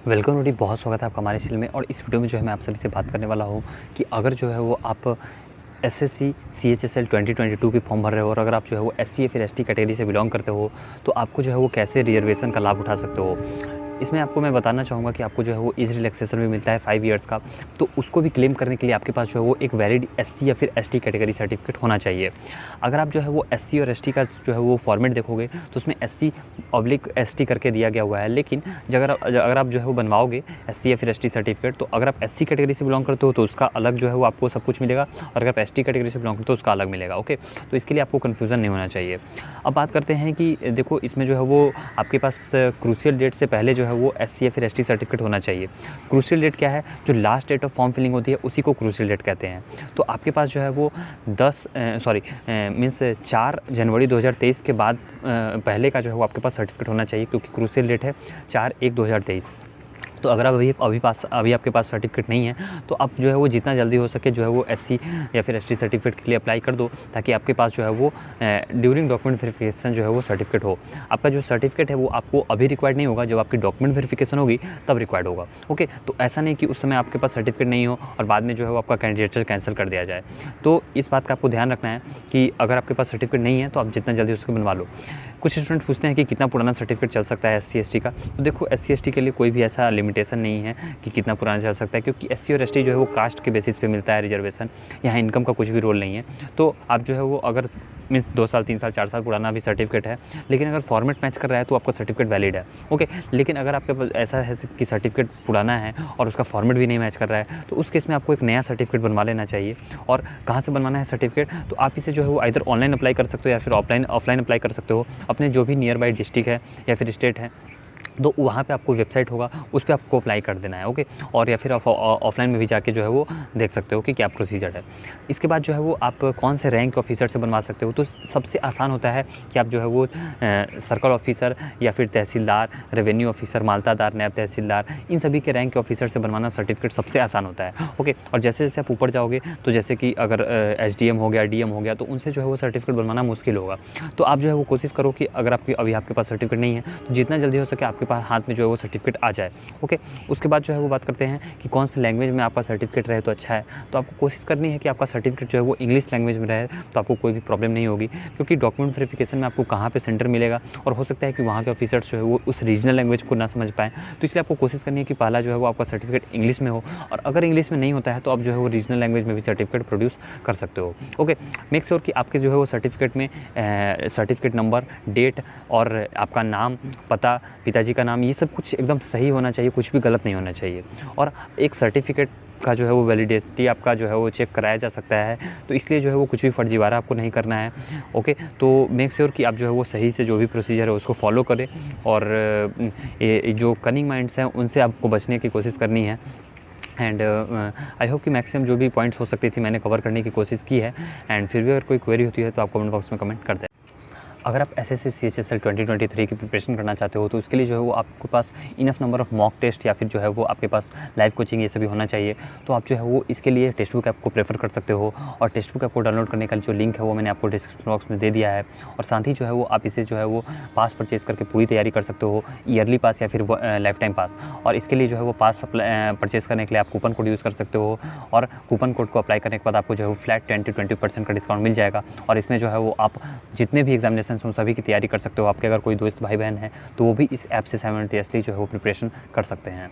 Welcome naughty, बहुत स्वागत है आपका हमारे चैनल में। और इस वीडियो में जो है मैं आप सभी से बात करने वाला हूँ कि अगर जो है वो आप एसएससी सीएचएसएल 2022 की फॉर्म भर रहे हो और अगर आप जो है वो एससी या फिर एसटी कैटेगरी से बिलोंग करते हो तो आपको जो है वो कैसे रिजर्वेशन का लाभ उठा सकते हो। इसमें आपको मैं बताना चाहूँगा कि आपको जो है वो एज रिलैक्सेशन भी मिलता है 5 ईयर्स का। तो उसको भी क्लेम करने के लिए आपके पास जो है वो एक वैलिड एससी या फिर एसटी कैटेगरी सर्टिफिकेट होना चाहिए। अगर आप जो है वो एससी और एसटी का जो है वो फॉर्मेट देखोगे तो उसमें एससी/एसटी करके दिया गया हुआ है, लेकिन अगर आप जो है वो बनवाओगे एससी या फिर एसटी सर्टिफिकेट, तो अगर आप एससी कैटेगरी से बिलोंग करते हो तो उसका अलग जो है वो आपको सब कुछ मिलेगा, और अगर आप एसटी कैटेगरी से बिलोंग करते हो तो उसका अलग मिलेगा। ओके, तो इसके लिए आपको कन्फ्यूज़न नहीं होना चाहिए। अब बात करते हैं कि देखो, इसमें जो है वो आपके पास क्रूशियल डेट से पहले जो है वो एससी या फिर एसटी सर्टिफिकेट होना चाहिए। क्रूशियल डेट क्या है? जो last date of form filling होती है उसी को क्रूशियल डेट कहते हैं। तो आपके पास जो है वो 4 जनवरी 2023 के बाद पहले का जो है वो आपके पास सर्टिफिकेट होना चाहिए, क्योंकि क्रूशियल डेट है 4/1/2023। तो अगर आप अभी आपके पास सर्टिफिकेट नहीं है तो आप जो है वो जितना जल्दी हो सके जो है वो एससी या फिर एसटी सर्टिफिकेट के लिए अप्लाई कर दो, ताकि आपके पास जो है वो ड्यूरिंग डॉक्यूमेंट वेरिफिकेशन जो है वो सर्टिफिकेट हो। आपका जो सर्टिफिकेट है वो आपको अभी रिक्वायर्ड नहीं होगा, जब आपकी डॉक्यूमेंट वेरिफिकेशन होगी तब रिक्वायर्ड होगा। ओके, तो ऐसा नहीं कि उस समय आपके पास सर्टिफिकेट नहीं हो और बाद में जो है वो आपका कैंडिडेचर कैंसिल कर दिया जाए। तो इस बात का आपको ध्यान रखना है कि अगर आपके पास सर्टिफिकेट नहीं है तो आप जितना जल्दी उसको बनवा लो। कुछ स्टूडेंट पूछते हैं कि कितना पुराना सर्टिफिकेट चल सकता है एससी एसटी का। तो देखो, एससी एसटी के लिए कोई भी ऐसा लिमिटेशन नहीं है कि कितना पुराना चल सकता है, क्योंकि एससी और एसटी जो है वो कास्ट के बेसिस पे मिलता है रिजर्वेशन। यहाँ इनकम का कुछ भी रोल नहीं है। तो आप जो है वो अगर 2 साल 3 साल 4 साल पुराना भी सर्टिफिकेट है, लेकिन अगर फॉर्मेट मैच कर रहा है तो आपका सर्टिफिकेट वैलिड है। ओके, लेकिन अगर आपके पास ऐसा है कि सर्टिफिकेट पुराना है और उसका फॉर्मेट भी नहीं मैच कर रहा है, तो उस केस में आपको एक नया सर्टिफिकेट बनवा लेना चाहिए। और कहाँ से बनवाना है सर्टिफिकेट? तो आप इसे जो है वो इधर ऑनलाइन अप्लाई कर सकते हो या फिर ऑफलाइन अप्लाई कर सकते हो। अपने जो भी नियर बाई डिस्ट्रिक्ट है या फिर स्टेट है, तो वहाँ पे आपको वेबसाइट होगा, उस पे आपको अप्लाई कर देना है। ओके, और या फिर ऑफलाइन में भी जाके जो है वो देख सकते हो कि क्या प्रोसीजर है। इसके बाद जो है वो आप कौन से रैंक ऑफिसर से बनवा सकते हो? तो सबसे आसान होता है कि आप जो है वो सर्कल ऑफिसर या फिर तहसीलदार, रेवेन्यू ऑफिसर, मालतादार, नायब तहसीलदार, इन सभी के रैंक ऑफिसर से बनवाना सर्टिफिकेट सबसे आसान होता है। ओके, और जैसे जैसे आप ऊपर जाओगे तो जैसे कि अगर एसडीएम हो गया, डीएम हो गया, तो उनसे जो है वो सर्टिफिकेट बनवाना मुश्किल होगा। तो आप जो है वो कोशिश करो कि अगर आपके पास सर्टिफिकेट नहीं है तो जितना जल्दी हो सके आपके पास हाथ में जो है वो सर्टिफिकेट आ जाए। ओके, उसके बाद जो है वो बात करते हैं कि कौन से लैंग्वेज में आपका सर्टिफिकेट रहे तो अच्छा है। तो आपको कोशिश करनी है कि आपका सर्टिफिकेट जो है वो इंग्लिश लैंग्वेज में रहे, तो आपको कोई भी प्रॉब्लम नहीं होगी, क्योंकि डॉक्यूमेंट वेरिफिकेशन में आपको कहाँ पे सेंटर मिलेगा और हो सकता है कि वहाँ के ऑफिसर्स जो है वो उस रीजनल लैंग्वेज को ना समझ पाएँ। तो इसलिए आपको कोशिश करनी है कि पहला जो है वो आपका सर्टिफिकेट इंग्लिश में हो, और अगर इंग्लिश में नहीं होता है तो आप जो है वो रीजनल लैंग्वेज में भी सर्टिफिकेट प्रोड्यूस कर सकते हो। ओके, मेक श्योर कि आपके जो है वो सर्टिफिकेट में सर्टिफिकेट नंबर, डेट और आपका नाम, पता, पिताजी का नाम, ये सब कुछ एकदम सही होना चाहिए, कुछ भी गलत नहीं होना चाहिए। और एक सर्टिफिकेट का जो है वो वैलिडिटी आपका जो है वो चेक कराया जा सकता है, तो इसलिए जो है वो कुछ भी फर्जीवाड़ा आपको नहीं करना है। ओके, तो मेक श्योर कि आप जो है वो सही से जो भी प्रोसीजर है उसको फॉलो करें, और ये जो कनिंग माइंड्स हैं उनसे आपको बचने की कोशिश करनी है। एंड आई होप कि मैक्सिमम जो भी पॉइंट्स हो सकती थी मैंने कवर करने की कोशिश की है। एंड फिर भी अगर कोई क्वेरी होती है तो आप कमेंट बॉक्स में कमेंट कर दें। अगर आप एसएससी सीएचएसएल 2023 की प्रिपरेशन करना चाहते हो तो उसके लिए जो है वो आपके पास enough number of mock test या फिर जो है वो आपके पास लाइव कोचिंग ये सभी होना चाहिए। तो आप जो है वो इसके लिए टेक्स्ट बुक ऐप को प्रेफर कर सकते हो, और टेक्स्ट बुक ऐप को डाउनलोड करने का जो लिंक है वो मैंने आपको डिस्क्रिप्शन बॉक्स में दे दिया है। और साथ ही जो है वो आप इसे जो है वो पास परचेज़ करके पूरी तैयारी कर सकते हो, ईयरली पास या फिर लाइफ टाइम पास। और इसके लिए जो है वो पास परचेज़ करने के लिए आप कूपन कोड यूज़ कर सकते हो, और कूपन कोड को अप्लाई करने के बाद आपको जो है वो फ्लैट 10% का डिस्काउंट मिल जाएगा। और इसमें जो है वो आप जितने भी एग्जामिनेशन उन सभी की तैयारी कर सकते हो। आपके अगर कोई दोस्त भाई बहन है तो वो भी इस ऐप से साइमल्टेनियसली जो है वो प्रिपरेशन कर सकते हैं।